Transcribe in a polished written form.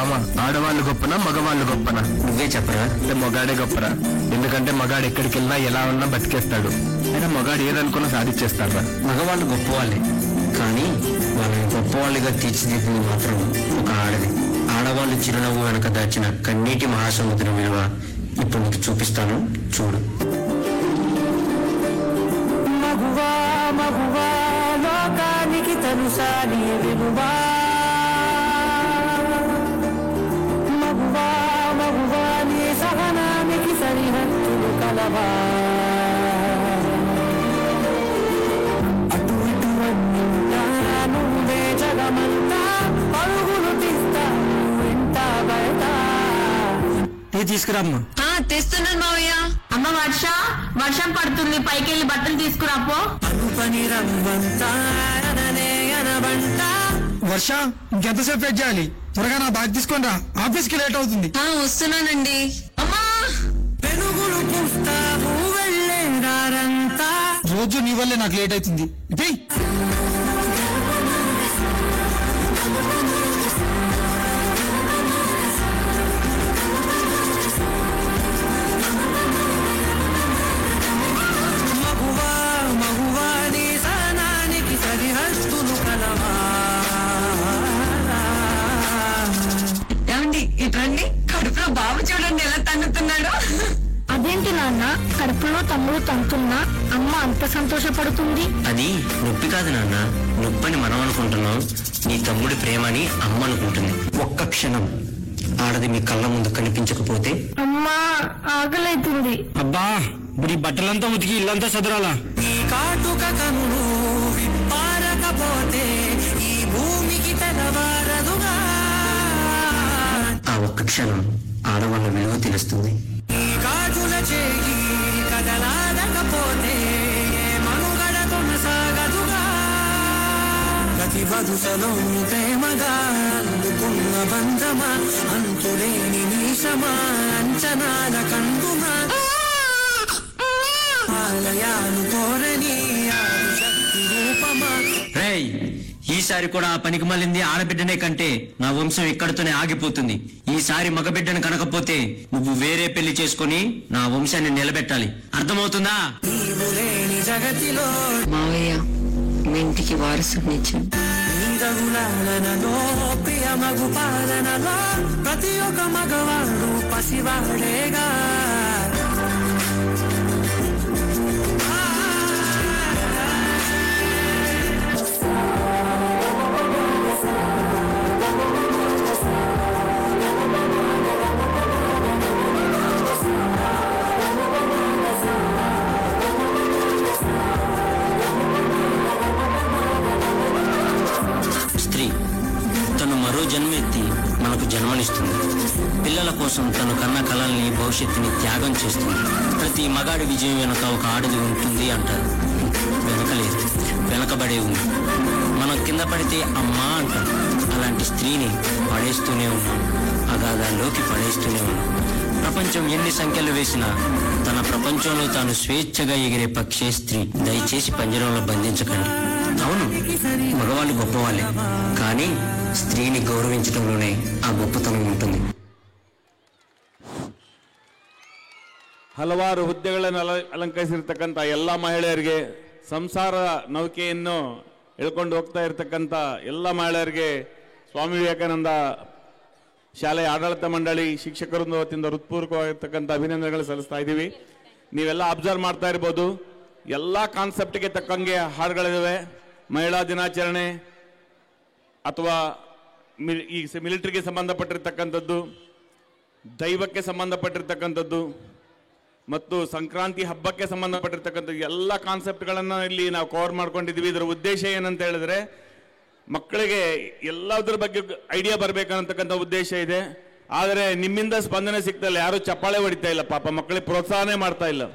మామ, ఆడవాళ్ళు గొప్పనా మగవాళ్ళు గొప్పనా? నువ్వే చెప్పరా. అంటే మగాడే గొప్పరా. ఎందుకంటే మగాడు ఎక్కడికి వెళ్ళినా ఎలా ఉన్నా బతికేస్తాడు. అయినా మగాడు ఏదనుకున్నా సాధించేస్తాడా? మగవాళ్ళు గొప్పవాళ్ళే, కానీ వాళ్ళని గొప్పవాళ్ళుగా తీర్చిదిద్దింది మాత్రం ఒక ఆడది. ఆడవాళ్ళు చిరునవ్వు వెనక దాచిన కన్నీటి మహాసముద్రం విలువ ఇప్పుడు నీకు చూపిస్తాను, చూడు. మగువా మగువా లోకానికి తెలుసా నీ విలువా? మగువా మగువా నీ సహనానికి సరిహద్దులు కలవా? అటు ఇటు అన్నింటా నువ్వే జగమంతా, పరుగులు తీస్తా ఇంట బయట. తీసుకురామ్మా. తెస్తున్నాను మావయ్య. అమ్మ వర్షం పడుతుంది, పైకి వెళ్ళి బట్టలు తీసుకురాపో. అనుపని రంగంతా వర్ష, ఇంకెంతసేపు వెయిట్ చేయాలి? త్వరగా నా బ్యాగ్ తీసుకొని రా, ఆఫీస్ కి లేట్ అవుతుంది. వస్తున్నానండి. అమ్మా, పెనుగులు పూస్తావు వెళ్ళేదారంతా. రోజు నీ వల్లే నాకు లేట్ అవుతుంది. మగువా మగువా నీ సహనానికి సరిహద్దులు కలవా? ఏమండి ఇట్రండి, కడుపులో బాబు చూడండి ఎలా తన్నుతున్నాడు. అదేంటి నాన్న, కడుపులో తమ్ముడు తంతున్నా అమ్మ అంత సంతోషపడుతుంది? అది నొప్పి కాదు నాన్న, నొప్పని మనం అనుకుంటున్నాం, నీ తమ్ముడి ప్రేమని అమ్మ అనుకుంటుంది. ఒక్క క్షణం ఆడది మీ కళ్ళ ముందు కనిపించకపోతే? అమ్మా, ఆకలైతుంది. అబ్బా, ఇప్పుడు ఈ బట్టలంతా ఉతికి ఇల్లంతా సదరాలా? ఈ కాటుక కనులు విప్పారకపోతే ఈ భూమికి తెలవారదుగా. ఆ ఒక్క క్షణం ఆడవాళ్ళ విలువ తెలుస్తుంది. ఈ గాజుల చేయి కదలాడకపోతే ఏ మనుగడ కొనసాగదుగా. ప్రతి వరుసలో ప్రేమగా అందుకున్న బంధమా, అంతులేని నీశమా, అంచనాల కందుమా, ఆలయాలు కోరని ఆదిశక్తి రూపమా. రేయ్, ఈసారి కూడా ఆ పనికి మళ్ళింది ఆడబిడ్డనే కంటే నా వంశం ఇక్కడితోనే ఆగిపోతుంది. ఈసారి మగబిడ్డను కనకపోతే నువ్వు వేరే పెళ్లి చేసుకుని నా వంశాన్ని నిలబెట్టాలి, అర్థమవుతుందా? నీవు లేని జగతిలో మావయ్య, మీ ఇంటికి వారసునిచ్చాం. నీరగులాలనలో ప్రియ మగు పాలనలో ప్రతి ఒక్క మగవాడు పసివాడేగా. స్త్రీ తను మరో జన్మెత్తి మనకు జన్మనిస్తుంది. పిల్లల కోసం తను కన్న కలల్ని, భవిష్యత్తుని త్యాగం చేస్తుంది. ప్రతి మగాడి విజయం వెనక ఒక ఆడది ఉంటుంది అంటారు. వెనకలేదు, వెనకబడే ఉంది. మనం కింద పడితే అమ్మా అంటాం. అలాంటి స్త్రీని పడేస్తూనే ఉన్నాం, అగాధాల్లోకి పడేస్తూనే ఉన్నాం. ప్రపంచం ఎన్ని సంఖ్యలు వేసినా తన ప్రపంచంలో తాను స్వేచ్ఛగా ఎగిరే పక్షే స్త్రీ. దయచేసి పంజరంలో బంధించకండి. అవును, మగవాళ్ళు గొప్పవాళ్ళే, కానీ స్త్రీని గౌరవించడంలోనే ఆ గొప్పతనం ఉంటుంది. ಹಲವಾರು ಹುದ್ದೆಗಳನ್ನು ಅಲಂಕರಿಸಿರ್ತಕ್ಕಂಥ ಎಲ್ಲ ಮಹಿಳೆಯರಿಗೆ, ಸಂಸಾರ ನೌಕೆಯನ್ನು ಎಳ್ಕೊಂಡು ಹೋಗ್ತಾ ಇರತಕ್ಕಂಥ ಎಲ್ಲ ಮಹಿಳೆಯರಿಗೆ ಸ್ವಾಮಿ ವಿವೇಕಾನಂದ ಶಾಲೆಯ ಆಡಳಿತ ಮಂಡಳಿ ಶಿಕ್ಷಕರಿಂದ ವತಿಯಿಂದ ಹೃತ್ಪೂರ್ವಕವಾಗಿರ್ತಕ್ಕಂಥ ಅಭಿನಂದನೆಗಳು ಸಲ್ಲಿಸ್ತಾ ಇದ್ದೀವಿ. ನೀವೆಲ್ಲ ಅಬ್ಸರ್ವ್ ಮಾಡ್ತಾ ಇರ್ಬೋದು, ಎಲ್ಲ ಕಾನ್ಸೆಪ್ಟ್ಗೆ ತಕ್ಕಂಗೆ ಹಾಡುಗಳಿವೆ. ಮಹಿಳಾ ದಿನಾಚರಣೆ ಅಥವಾ ಈ ಮಿಲಿಟರಿಗೆ ಸಂಬಂಧಪಟ್ಟಿರ್ತಕ್ಕಂಥದ್ದು, ದೈವಕ್ಕೆ ಸಂಬಂಧಪಟ್ಟಿರ್ತಕ್ಕಂಥದ್ದು ಮತ್ತು ಸಂಕ್ರಾಂತಿ ಹಬ್ಬಕ್ಕೆ ಸಂಬಂಧಪಟ್ಟಿರ್ತಕ್ಕಂಥ ಎಲ್ಲ ಕಾನ್ಸೆಪ್ಟ್ಗಳನ್ನು ಇಲ್ಲಿ ನಾವು ಕವರ್ ಮಾಡ್ಕೊಂಡಿದ್ದೀವಿ. ಇದರ ಉದ್ದೇಶ ಏನಂತ ಹೇಳಿದ್ರೆ, ಮಕ್ಕಳಿಗೆ ಎಲ್ಲದರ ಬಗ್ಗೆ ಐಡಿಯಾ ಬರಬೇಕನ್ನತಕ್ಕಂಥ ಉದ್ದೇಶ ಇದೆ. ಆದರೆ ನಿಮ್ಮಿಂದ ಸ್ಪಂದನೆ ಸಿಗ್ತಾ ಇಲ್ಲ, ಯಾರು ಚಪ್ಪಾಳೆ ಹೊಡಿತಾ ಇಲ್ಲ, ಪಾಪ ಮಕ್ಕಳಿಗೆ ಪ್ರೋತ್ಸಾಹನೇ ಮಾಡ್ತಾ ಇಲ್ಲ.